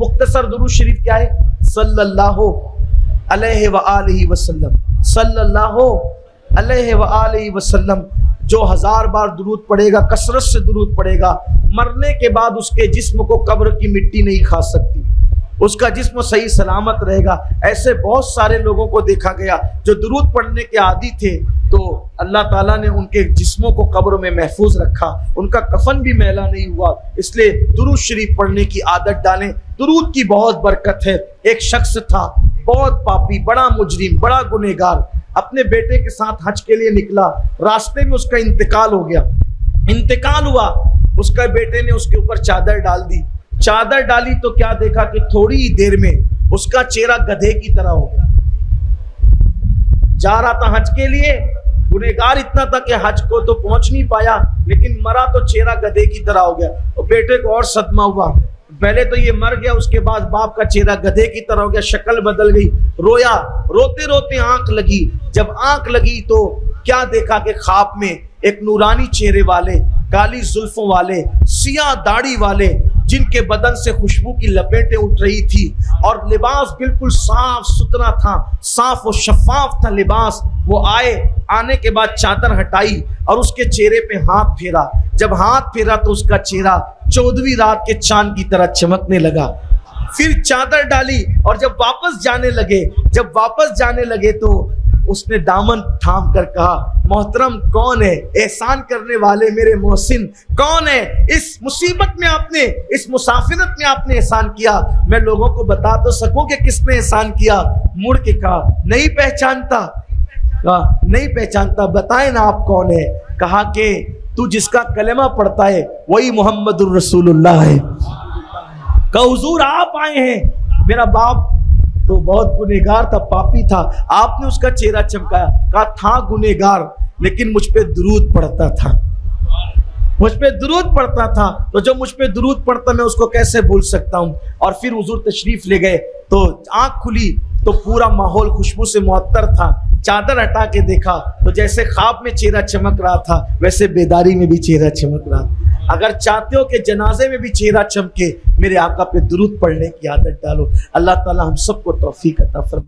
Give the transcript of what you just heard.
मुख्तसर दुरूद शरीफ क्या है? सल्लल्लाहु अलैहि व आलिहि वसल्लम, सल्लल्लाहु अलैहि व आलिहि वसल्लम। जो 1000 बार दुरूद पढ़ेगा, कसरत से दुरूद पढ़ेगा, मरने के बाद उसके जिस्म को कब्र की मिट्टी नहीं खा सकती, उसका जिस्म सही सलामत रहेगा। ऐसे बहुत सारे लोगों को देखा गया जो दुरूद पढ़ने के आदी थे, तो अल्लाह ताला ने उनके जिस्मों को कब्र में महफूज रखा, उनका कफन भी मैला नहीं हुआ। इसलिए दुरूद शरीफ पढ़ने की आदत डालें। दुरूद की बहुत बरकत है। एक शख्स था, बहुत पापी, बड़ा मुजरिम, बड़ा गुनहगार, अपने बेटे के साथ हज के लिए निकला, रास्ते में उसका इंतकाल हो गया। इंतकाल हुआ, उसके बेटे ने उसके ऊपर चादर डाल दी। चादर डाली तो क्या देखा कि थोड़ी ही देर में उसका चेहरा गधे की तरह हो गया। जा रहा था हज के लिए, गुनहगार इतना था कि हज को तो पहुंच नहीं पाया, लेकिन मरा तो चेहरा गधे की तरह हो गया। और बेटे को और सदमा हुआ, पहले तो ये मर गया, उसके बाद बाप का चेहरा गधे की तरह हो गया, शक्ल बदल गई। रोया, रोते रोते आंख लगी। जब आंख लगी तो क्या देखा कि ख्वाब में एक नूरानी चेहरे वाले, काली जुल्फों वाले, सियाह दाढ़ी वाले, जिनके बदन से खुशबू की लपेटें उठ रही थी और लिबास बिल्कुल साफ सुथरा था, साफ और शफाफ था लिबास। वो आए, आने के बाद चादर हटाई और उसके चेहरे पे हाथ फेरा। जब हाथ फेरा तो उसका चेहरा 14वीं रात के चांद की तरह चमकने लगा। फिर चादर डाली और जब वापस जाने लगे तो उसने दामन थाम कर कहा, मोहतरम कौन है? एहसान करने वाले मेरे मोहसिन कौन है? इस मुसीबत में आपने, इस मुसाफिरत में आपने एहसान किया। मैं लोगों को बता तो सकूं कि किसने एहसान किया। मुड़ के कहा, नहीं पहचानता। कहा, नहीं पहचानता, बताए ना आप कौन है। कहा कि तू जिसका कलेमा पढ़ता है वही मोहम्मदुर रसूलुल्लाह है। कहा, हुजूर आप आए हैं। मेरा बाप तो बहुत गुनहगार था, पापी था, आपने उसका चेहरा चमकाया। कहा, था गुनहगार लेकिन मुझ पे दुरूद पढ़ता था, मुझ पे दुरूद पढ़ता था, तो जो मुझ पे दुरूद पढ़ता मैं उसको कैसे भूल सकता हूँ। और फिर हुजूर तशरीफ ले गए तो आंख खुली तो पूरा माहौल खुशबू से मुअत्तर था। चादर हटा के देखा तो जैसे ख्वाब में चेहरा चमक रहा था वैसे बेदारी में भी चेहरा चमक रहा। अगर चाहते हो कि जनाजे में भी चेहरा चमके, मेरे आका पे दुरूद पढ़ने की आदत डालो। अल्लाह ताला हम सबको तौफीक अता फरमाए।